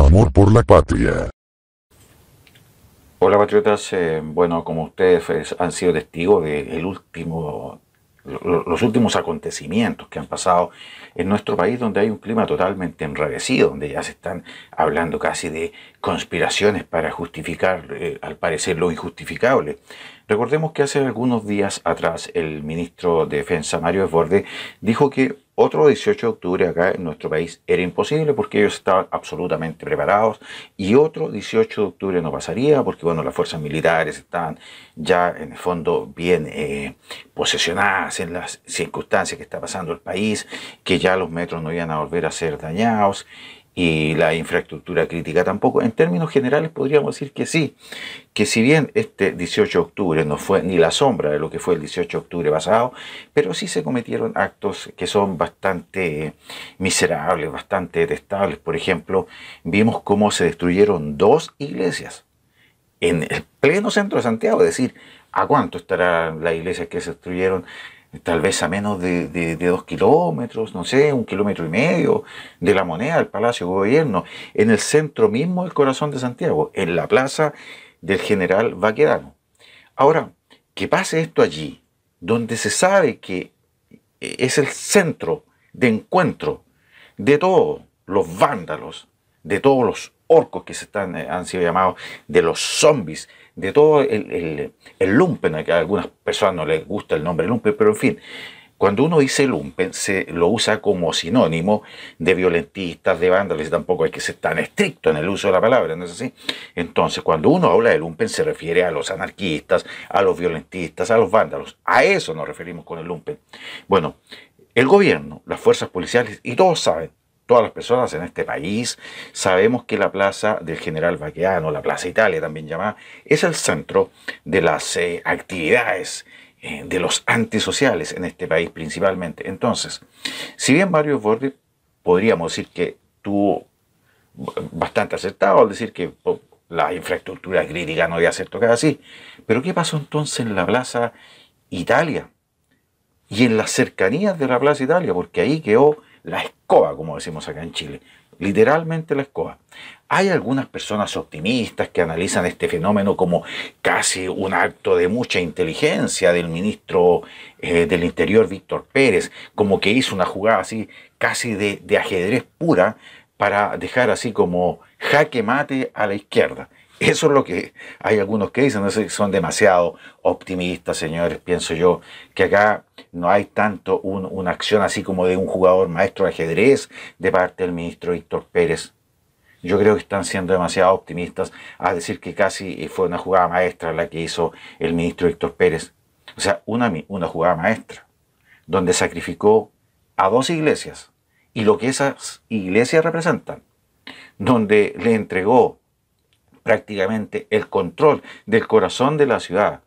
amor por la patria. Hola patriotas, bueno, como ustedes han sido testigos de los últimos acontecimientos que han pasado en nuestro país, donde hay un clima totalmente enrarecido, donde ya se están hablando casi de conspiraciones para justificar, al parecer, lo injustificable. Recordemos que hace algunos días atrás el ministro de Defensa, Mario Desbordes, dijo que otro 18 de octubre acá en nuestro país era imposible porque ellos estaban absolutamente preparados, y otro 18 de octubre no pasaría porque, bueno, las fuerzas militares estaban ya en el fondo bien posesionadas en las circunstancias que está pasando el país, que ya los metros no iban a volver a ser dañados y la infraestructura crítica tampoco. En términos generales podríamos decir que sí, que si bien este 18 de octubre no fue ni la sombra de lo que fue el 18 de octubre pasado, pero sí se cometieron actos que son bastante miserables, bastante detestables. Por ejemplo, vimos cómo se destruyeron dos iglesias en el pleno centro de Santiago. Es decir, ¿a cuánto estarán las iglesias que se destruyeron? Tal vez a menos de 2 kilómetros, no sé, 1,5 kilómetros de La Moneda, del Palacio de Gobierno, en el centro mismo del corazón de Santiago, en la plaza del General Baquedano. Ahora, que pase esto allí, donde se sabe que es el centro de encuentro de todos los vándalos, de todos los orcos que han sido llamados, de los zombies, de todo el lumpen. A algunas personas no les gusta el nombre lumpen, pero en fin, cuando uno dice lumpen se lo usa como sinónimo de violentistas, de vándalos, y tampoco hay que ser tan estricto en el uso de la palabra, ¿no es así? Entonces, cuando uno habla de lumpen se refiere a los anarquistas, a los violentistas, a los vándalos. A eso nos referimos con el lumpen. Bueno, el gobierno, las fuerzas policiales, y todos saben, todas las personas en este país, sabemos que la plaza del General Baqueano, la Plaza Italia también llamada, es el centro de las actividades de los antisociales en este país principalmente. Entonces, si bien Mario Desbordes podríamos decir que tuvo bastante acertado al decir que la infraestructura crítica no debía ser tocada así, pero ¿qué pasó entonces en la Plaza Italia y en las cercanías de la Plaza Italia? Porque ahí quedó la escoba, como decimos acá en Chile, literalmente la escoba. Hay algunas personas optimistas que analizan este fenómeno como casi un acto de mucha inteligencia del ministro del Interior, Víctor Pérez, como que hizo una jugada así casi de ajedrez pura para dejar así como jaque mate a la izquierda. Eso es lo que hay algunos que dicen. No sé, son demasiado optimistas, señores. Pienso yo que acá no hay tanto una acción así como de un jugador maestro de ajedrez de parte del ministro Víctor Pérez. Yo creo que están siendo demasiado optimistas a decir que casi fue una jugada maestra la que hizo el ministro Víctor Pérez. O sea, una jugada maestra, donde sacrificó a dos iglesias y lo que esas iglesias representan, donde le entregó prácticamente el control del corazón de la ciudad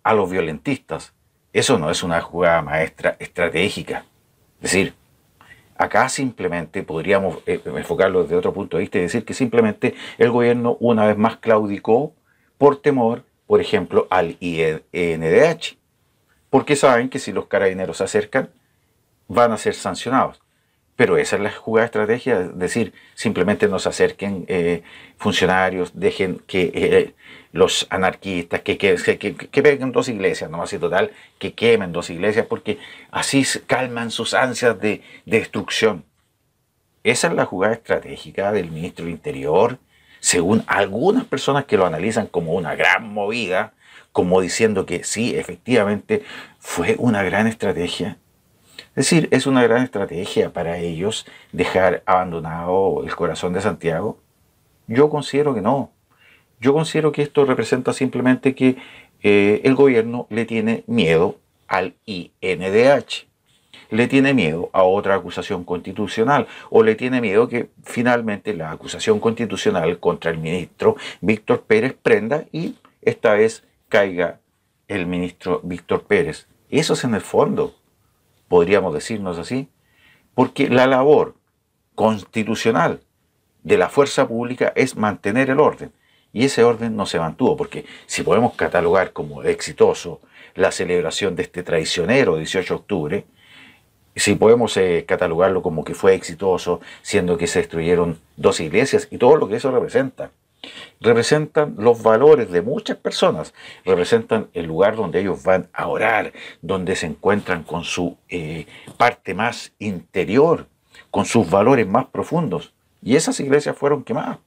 a los violentistas. Eso no es una jugada maestra estratégica. Es decir, acá simplemente podríamos enfocarlo desde otro punto de vista y decir que simplemente el gobierno una vez más claudicó por temor, por ejemplo, al INDH, porque saben que si los carabineros se acercan van a ser sancionados. Pero esa es la jugada estrategia, es decir, simplemente no se acerquen funcionarios, dejen que los anarquistas, que peguen dos iglesias, nomás y total, que quemen dos iglesias, porque así calman sus ansias de destrucción. Esa es la jugada estratégica del ministro del Interior, según algunas personas que lo analizan como una gran movida, como diciendo que sí, efectivamente, fue una gran estrategia. Es decir, es una gran estrategia para ellos dejar abandonado el corazón de Santiago. Yo considero que no. Yo considero que esto representa simplemente que el gobierno le tiene miedo al INDH, le tiene miedo a otra acusación constitucional, o le tiene miedo que finalmente la acusación constitucional contra el ministro Víctor Pérez prenda y esta vez caiga el ministro Víctor Pérez. Eso es en el fondo, podríamos decirnos así, porque la labor constitucional de la fuerza pública es mantener el orden, y ese orden no se mantuvo, porque si podemos catalogar como exitoso la celebración de este traicionero 18 de octubre, si podemos catalogarlo como que fue exitoso, siendo que se destruyeron 2 iglesias y todo lo que eso representa. Representan los valores de muchas personas, representan el lugar donde ellos van a orar, donde se encuentran con su parte más interior, con sus valores más profundos. Y esas iglesias fueron quemadas.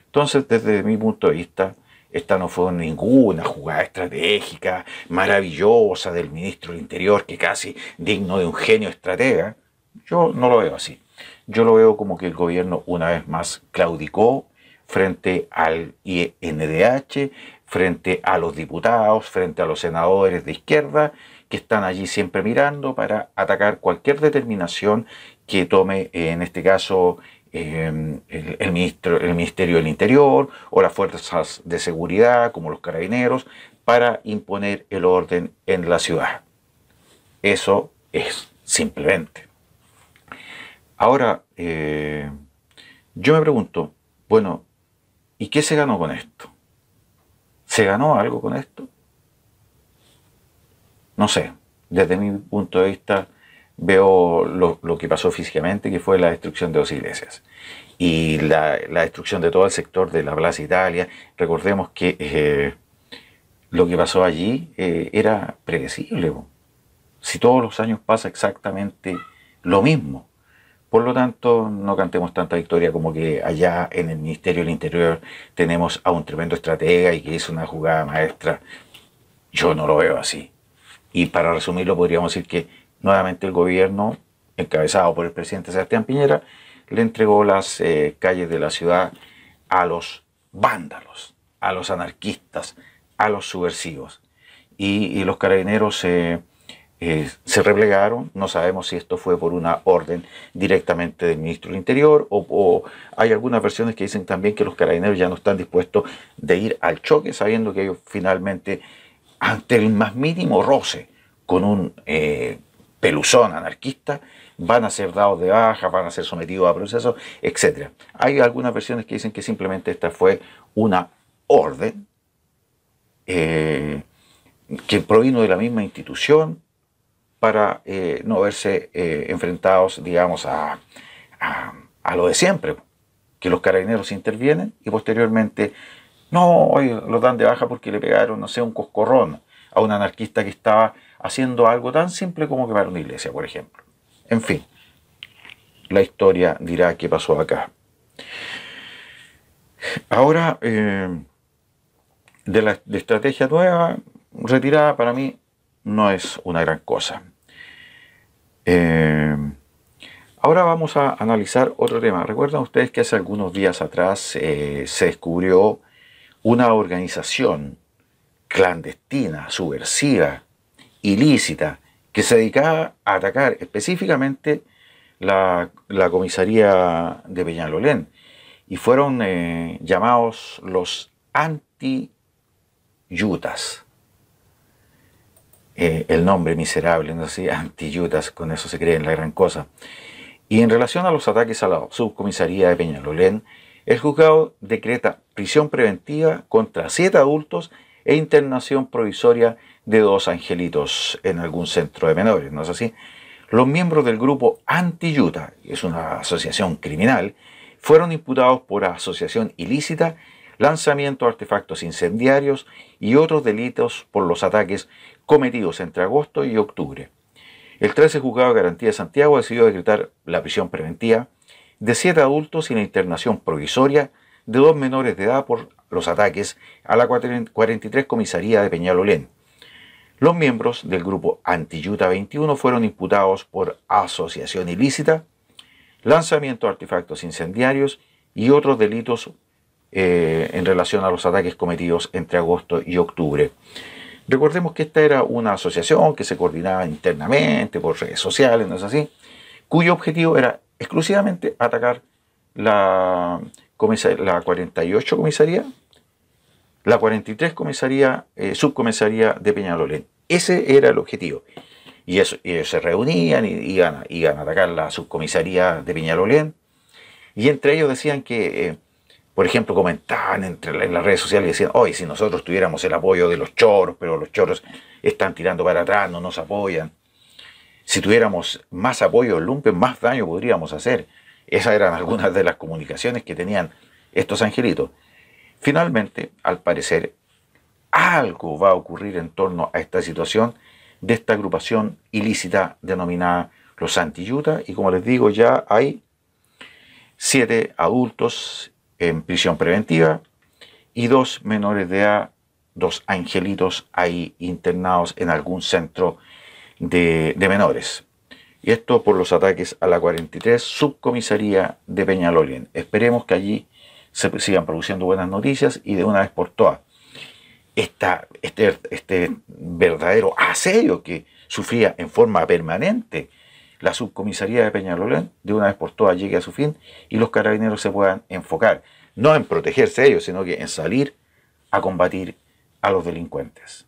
Entonces, desde mi punto de vista, esta no fue ninguna jugada estratégica maravillosa del ministro del Interior, que casi digno de un genio estratega. Yo no lo veo así. Yo lo veo como que el gobierno una vez más claudicó frente al INDH, frente a los diputados, frente a los senadores de izquierda, que están allí siempre mirando para atacar cualquier determinación que tome, en este caso, el Ministerio del Interior o las fuerzas de seguridad, como los carabineros, para imponer el orden en la ciudad. Eso es simplemente. Ahora, yo me pregunto, bueno, ¿y qué se ganó con esto? ¿Se ganó algo con esto? No sé, desde mi punto de vista veo lo que pasó físicamente, que fue la destrucción de 2 iglesias y la destrucción de todo el sector de la Plaza Italia. Recordemos que lo que pasó allí era predecible. Si todos los años pasa exactamente lo mismo. Por lo tanto, no cantemos tanta victoria como que allá en el Ministerio del Interior tenemos a un tremendo estratega y que hizo una jugada maestra. Yo no lo veo así. Y para resumirlo, podríamos decir que nuevamente el gobierno, encabezado por el presidente Sebastián Piñera, le entregó las calles de la ciudad a los vándalos, a los anarquistas, a los subversivos. Y los carabineros se replegaron. No sabemos si esto fue por una orden directamente del ministro del Interior o hay algunas versiones que dicen también que los carabineros ya no están dispuestos de ir al choque, sabiendo que ellos finalmente, ante el más mínimo roce con un peluzón anarquista, van a ser dados de baja, van a ser sometidos a procesos, etc. Hay algunas versiones que dicen que simplemente esta fue una orden que provino de la misma institución para no verse enfrentados, digamos, a lo de siempre, que los carabineros intervienen y posteriormente no, lo dan de baja porque le pegaron, no sé, un coscorrón a un anarquista que estaba haciendo algo tan simple como quemar una iglesia, por ejemplo. En fin, la historia dirá qué pasó acá. Ahora, de estrategia nueva, retirada, para mí no es una gran cosa. Ahora vamos a analizar otro tema. Recuerdan ustedes que hace algunos días atrás se descubrió una organización clandestina, subversiva, ilícita, que se dedicaba a atacar específicamente la comisaría de Peñalolén, y fueron llamados los anti-yutas. El nombre miserable, no sé, anti-yutas, con eso se creen la gran cosa. Y en relación a los ataques a la subcomisaría de Peñalolén, el juzgado decreta prisión preventiva contra 7 adultos e internación provisoria de 2 angelitos en algún centro de menores, ¿no es así? Los miembros del grupo Anti-Yuta, que es una asociación criminal, fueron imputados por asociación ilícita, lanzamiento de artefactos incendiarios y otros delitos por los ataques cometidos entre agosto y octubre. El 13 Juzgado de Garantía de Santiago decidió decretar la prisión preventiva de 7 adultos y la internación provisoria de 2 menores de edad por los ataques a la 43 Comisaría de Peñalolén. Los miembros del grupo Anti-Yuta 21 fueron imputados por asociación ilícita, lanzamiento de artefactos incendiarios y otros delitos en relación a los ataques cometidos entre agosto y octubre. Recordemos que esta era una asociación que se coordinaba internamente por redes sociales, ¿no es así?, cuyo objetivo era exclusivamente atacar la 48 comisaría, la 43 comisaría, subcomisaría de Peñalolén. Ese era el objetivo. Y ellos se reunían y iban a atacar la subcomisaría de Peñalolén. Y entre ellos decían que, por ejemplo, comentaban en las redes sociales y decían, oye, si nosotros tuviéramos el apoyo de los choros, pero los choros están tirando para atrás, no nos apoyan. Si tuviéramos más apoyo del lumpen, más daño podríamos hacer. Esas eran algunas de las comunicaciones que tenían estos angelitos. Finalmente, al parecer, algo va a ocurrir en torno a esta situación de esta agrupación ilícita denominada los Anti-Utah, y como les digo, ya hay 7 adultos en prisión preventiva y 2 menores de edad, 2 angelitos ahí internados en algún centro de menores. Y esto por los ataques a la 43 subcomisaría de Peñalolén. Esperemos que allí se sigan produciendo buenas noticias y de una vez por todas este verdadero asedio que sufría en forma permanente la subcomisaría de Peñalolén, de una vez por todas llegue a su fin y los carabineros se puedan enfocar, no en protegerse ellos, sino que en salir a combatir a los delincuentes.